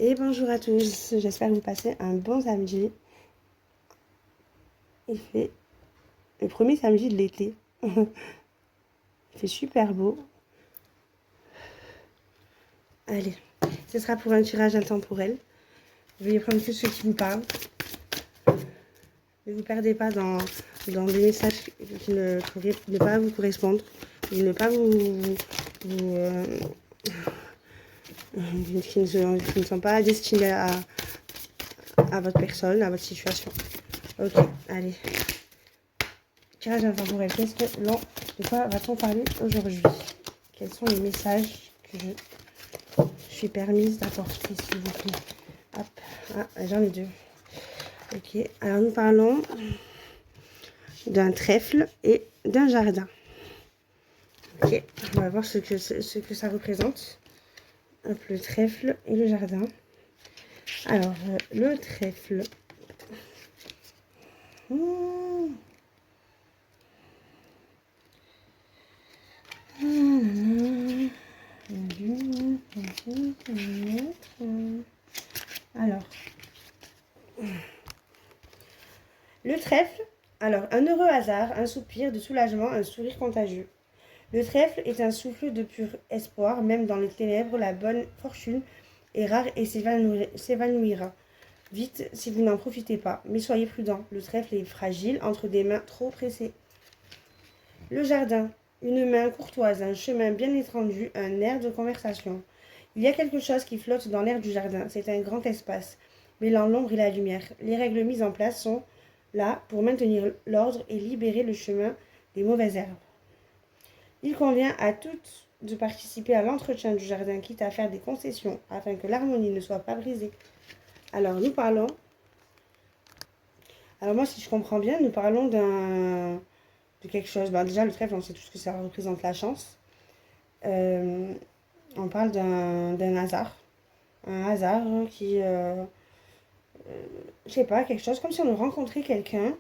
Et bonjour à tous, j'espère que vous passez un bon samedi. Il fait le premier samedi de l'été. Il fait super beau. Allez, ce sera pour un tirage intemporel. Veuillez prendre que ceux qui vous parlent. Ne vous perdez pas dans des messages qui ne pas vous correspondre, qui ne pas qui ne sont pas destinés à votre personne, à votre situation. Ok, allez. Tirage intemporel. De quoi va-t-on parler aujourd'hui? Quels sont les messages que je suis permise d'apporter, s'il vous plaît? Hop, ah, j'en ai deux. Ok, alors nous parlons d'un trèfle et d'un jardin. Ok, on va voir ce que ça représente. Hop, le trèfle et le jardin. Alors, le trèfle. Alors, le trèfle. Alors, un heureux hasard, un soupir de soulagement, un sourire contagieux. Le trèfle est un souffle de pur espoir, même dans les ténèbres, la bonne fortune est rare et s'évanouira vite si vous n'en profitez pas. Mais soyez prudents, le trèfle est fragile entre des mains trop pressées. Le jardin, une main courtoise, un chemin bien étendu, un air de conversation. Il y a quelque chose qui flotte dans l'air du jardin, c'est un grand espace, mêlant l'ombre et la lumière. Les règles mises en place sont là pour maintenir l'ordre et libérer le chemin des mauvaises herbes. Il convient à toutes de participer à l'entretien du jardin, quitte à faire des concessions, afin que l'harmonie ne soit pas brisée. Alors, nous parlons... Alors moi, si je comprends bien, nous parlons de quelque chose... déjà, le trèfle, on sait tous que ça représente la chance. On parle d'un hasard. Un hasard qui... je sais pas, quelque chose comme si on rencontrait quelqu'un...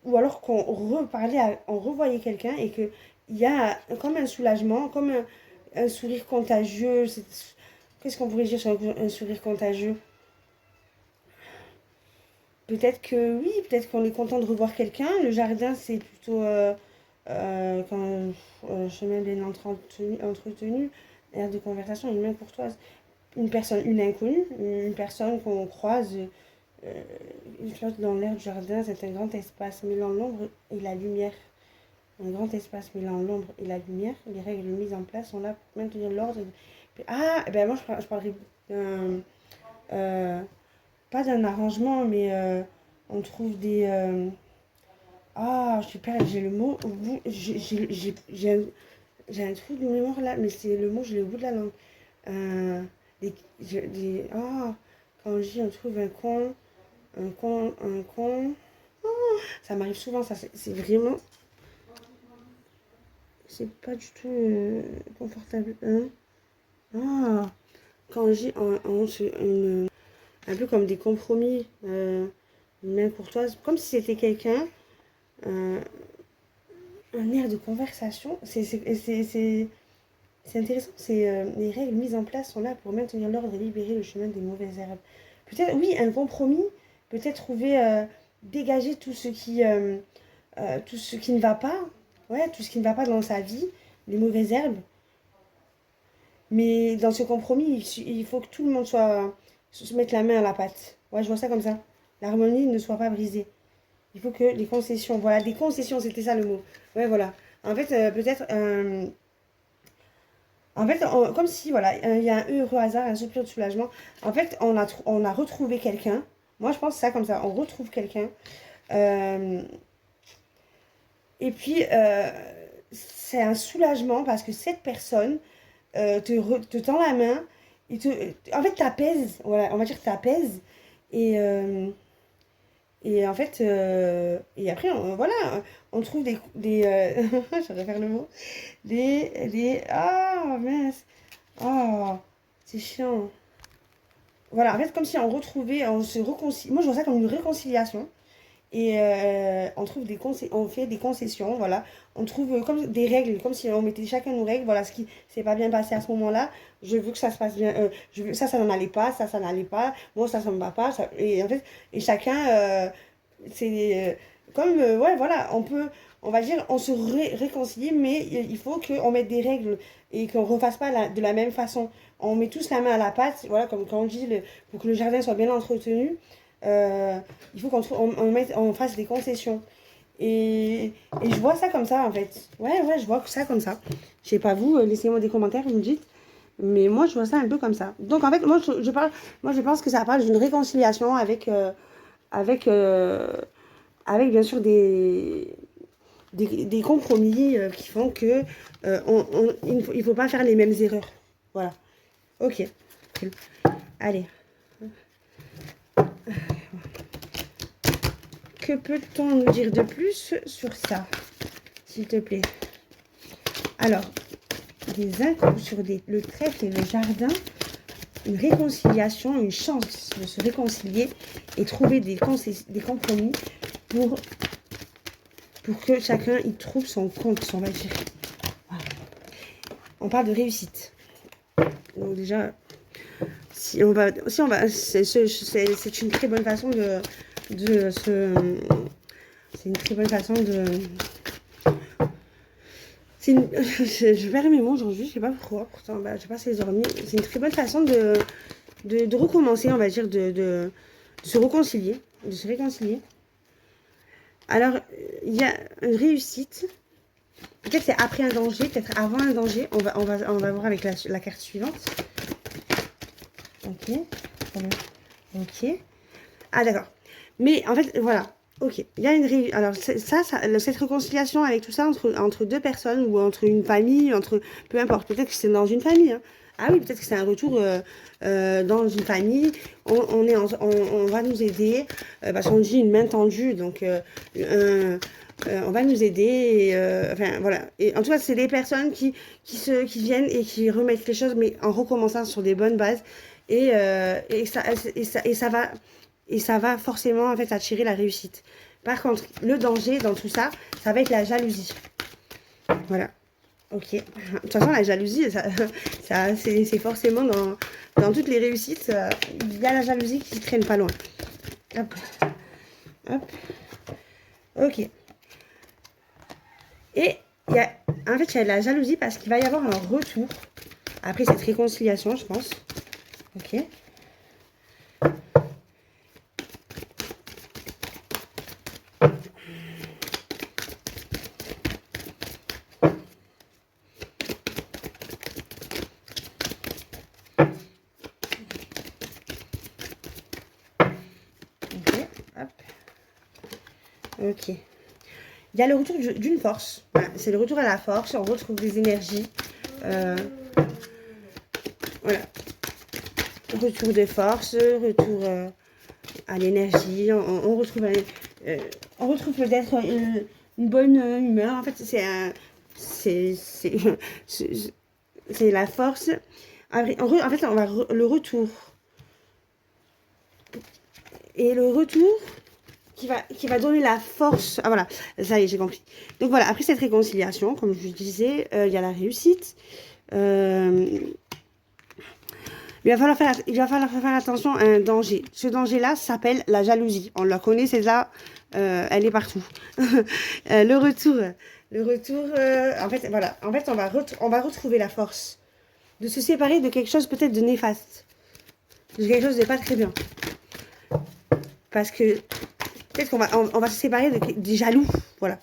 ou alors qu'on on revoyait quelqu'un et qu'il y a comme un soulagement, comme un sourire contagieux. Qu'est-ce qu'on pourrait dire sur un sourire contagieux? Peut-être que oui, peut-être qu'on est content de revoir quelqu'un. Le jardin, c'est plutôt quand chemin bien entretenu, air de conversation, une main courtoise. Une inconnue, une personne qu'on croise, une flotte dans l'air du jardin, c'est un grand espace mêlant l'ombre et la lumière. Un grand espace mêlant l'ombre et la lumière. Les règles mises en place sont là pour maintenir l'ordre. Ah, ben moi je parlerai d'un... pas d'un arrangement, mais on trouve des... ah, je suis perdue, j'ai le mot au bout. J'ai un trou de mémoire là, mais c'est le mot, je l'ai au bout de la langue. Ah, quand je dis on trouve un con. Ça m'arrive souvent, ça, c'est vraiment... C'est pas du tout confortable. Hein. Ah, quand je dis un peu comme des compromis, une main courtoise, comme si c'était quelqu'un, euh, un air de conversation. C'est intéressant, les règles mises en place sont là pour maintenir l'ordre et libérer le chemin des mauvaises herbes. Peut-être, oui, un compromis, peut-être trouver, dégager tout ce qui ne va pas, ouais, tout ce qui ne va pas dans sa vie, les mauvaises herbes. Mais dans ce compromis, il faut que tout le monde se mette la main à la pâte. Ouais, je vois ça comme ça. L'harmonie ne soit pas brisée. Il faut que les concessions, voilà, des concessions, c'était ça le mot. Ouais, voilà. En fait, peut-être, en fait, comme si, voilà, il y a un heureux hasard, un soupir de soulagement. En fait, on a retrouvé quelqu'un. Moi, je pense ça comme ça. On retrouve quelqu'un. Euh, et puis, c'est un soulagement parce que cette personne te tend la main. En fait, t'apaise. Voilà, on va dire t'apaise. Et, et en fait, et après, voilà, on trouve je vais faire le mot. Ah, mince. Oh, c'est chiant. Voilà, en fait, comme si on retrouvait, on se réconcilie. Moi, je vois ça comme une réconciliation. et on fait des concessions, voilà. On trouve comme des règles, comme si on mettait chacun nos règles. Voilà, ce qui s'est pas bien passé à ce moment-là, je veux que ça se passe bien. Je veux, ça n'en allait pas, ça n'allait pas. Bon, ça me va pas. Et en fait, et chacun, c'est ouais, voilà, on va dire, on se réconcilie, mais il faut qu'on mette des règles et qu'on refasse pas de la même façon. On met tous la main à la pâte, voilà, comme quand on dit, pour que le jardin soit bien entretenu, euh, il faut on fasse des concessions. Et je vois ça comme ça, en fait. Ouais, je vois ça comme ça. Je sais pas vous, laissez-moi des commentaires, vous me dites. Mais moi, je vois ça un peu comme ça. Donc, en fait, moi, je pense que ça parle d'une réconciliation avec, euh, avec bien sûr des compromis qui font que il faut pas faire les mêmes erreurs. Voilà. Ok. Allez. Que peut-on nous dire de plus sur ça, s'il te plaît? Alors, le trèfle et le jardin, une réconciliation, une chance de se réconcilier et trouver des compromis pour que chacun y trouve son compte, on va dire. Voilà. On parle de réussite. Donc déjà, c'est une très bonne façon c'est une très bonne façon de, je perds mes mots aujourd'hui, je sais pas pourquoi, pourtant, je sais pas si les dormi. C'est une très bonne façon de recommencer, on va dire, de se réconcilier, de se réconcilier. Alors, il y a une réussite. Peut-être c'est après un danger, peut-être avant un danger. On va voir avec la carte suivante. Ok. Ok. Ah, d'accord. Mais en fait, voilà. Ok. Il y a une alors cette réconciliation avec tout ça entre deux personnes ou entre une famille, peu importe. Peut-être que c'est dans une famille. Hein. Ah oui, peut-être que c'est un retour dans une famille. On va nous aider parce qu'on dit une main tendue, donc on va nous aider. Enfin voilà. Et en tout cas, c'est des personnes qui viennent et qui remettent les choses, mais en recommençant sur des bonnes bases. Et ça va forcément en fait attirer la réussite. Par contre, le danger dans tout ça, ça va être la jalousie. Voilà. Ok. De toute façon, la jalousie, c'est forcément dans toutes les réussites, il y a la jalousie qui traîne pas loin. Hop. Hop. Ok. Et en fait, il y a la jalousie parce qu'il va y avoir un retour après cette réconciliation, je pense. Ok. Ok. Il y a le retour d'une force. Voilà, c'est le retour à la force. On retrouve des énergies. Voilà. Retour de force, retour à l'énergie. On retrouve peut-être une bonne humeur. En fait, c'est la force. En fait, on va le retour. Et le retour qui va donner la force. Ah voilà, ça y est, j'ai compris. Donc voilà, après cette réconciliation, comme je vous disais, il y a la réussite. Il va falloir faire attention à un danger. Ce danger-là s'appelle la jalousie. On la connaît, celle-là, elle est partout. Le retour, en fait, voilà. En fait, on va retrouver la force de se séparer de quelque chose peut-être de néfaste, de quelque chose de pas très bien. Parce que peut-être on va se séparer des jaloux, voilà.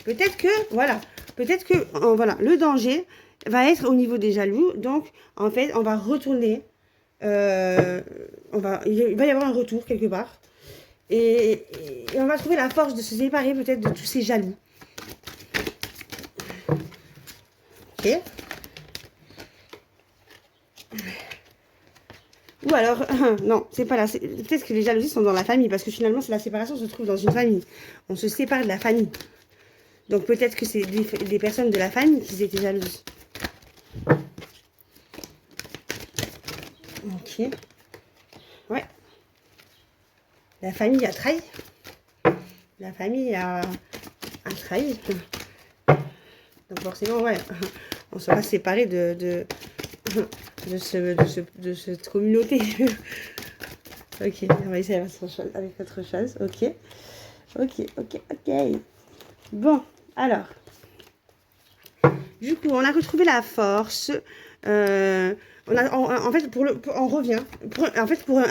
Peut-être que, voilà, voilà, le danger va être au niveau des jaloux. Donc, en fait, on va retourner. Il va y avoir un retour quelque part. Et on va trouver la force de se séparer peut-être de tous ces jaloux. Ok. Ou alors, non, c'est pas là. Peut-être que les jalousies sont dans la famille, parce que finalement, la séparation se trouve dans une famille. On se sépare de la famille. Donc peut-être que c'est des personnes de la famille qui étaient jalouses. Ok. Ouais. La famille a trahi. la famille a trahi. Donc forcément, ouais, on sera séparés de cette communauté. Ok, on va essayer avec autre chose. Ok. Bon, alors. Du coup, on a retrouvé la force. En fait, on revient.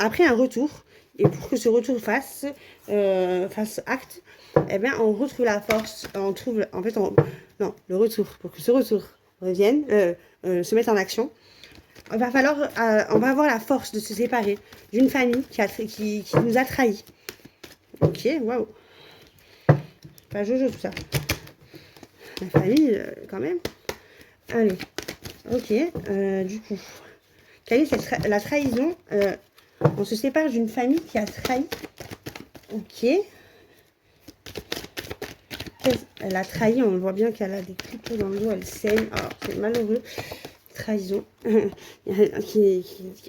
Après un retour, et pour que ce retour fasse acte, eh bien, on retrouve la force. On trouve, en fait, non, le retour. Pour que ce retour revienne, se mette en action, on va avoir la force de se séparer d'une famille qui nous a trahis. Ok, waouh. Pas Jojo tout ça. La famille, quand même. Allez, ok. Du coup, quelle est la trahison? On se sépare d'une famille qui a trahi. Ok. Elle a trahi, on voit bien qu'elle a des cripos dans le dos, elle saigne. Oh, c'est malheureux. Trahison.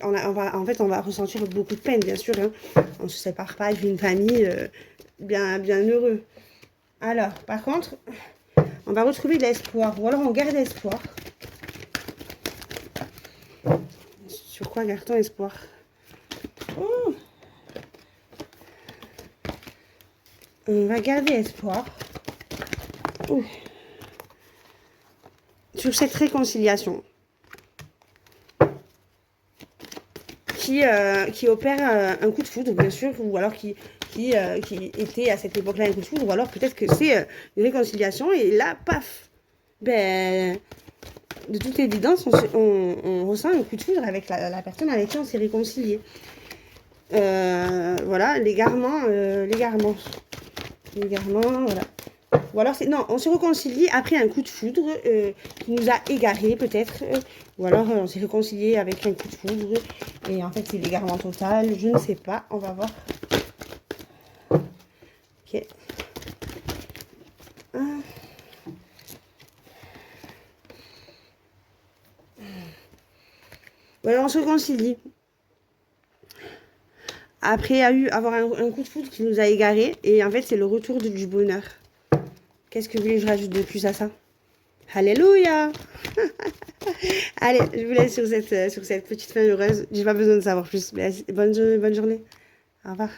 En fait, on va ressentir beaucoup de peine, bien sûr. Hein. On ne se sépare pas d'une famille bien heureux. Alors, par contre, on va retrouver de l'espoir. Ou alors on garde espoir. Sur quoi garde-t-on espoir? Oh, on va garder espoir. Oh. Sur cette réconciliation. Qui opère un coup de foudre, bien sûr, ou alors qui était à cette époque-là un coup de foudre, ou alors peut-être que c'est une réconciliation, et là, paf, ben, de toute évidence, on ressent un coup de foudre avec la personne avec qui on s'est réconcilié. Voilà, l'égarement, voilà. Ou alors, non, on se réconcilie après un coup de foudre qui nous a égarés, peut-être. Ou alors, on s'est réconcilié avec un coup de foudre. Et en fait, c'est l'égarement total. Je ne sais pas. On va voir. Ok. Ou alors, on se réconcilie. Après avoir un coup de foudre qui nous a égarés. Et en fait, c'est le retour du bonheur. Qu'est-ce que vous voulez que je rajoute de plus à ça? Alléluia. Allez, je vous laisse sur cette petite fin heureuse. J'ai pas besoin de savoir plus. Mais bonne journée. Au revoir.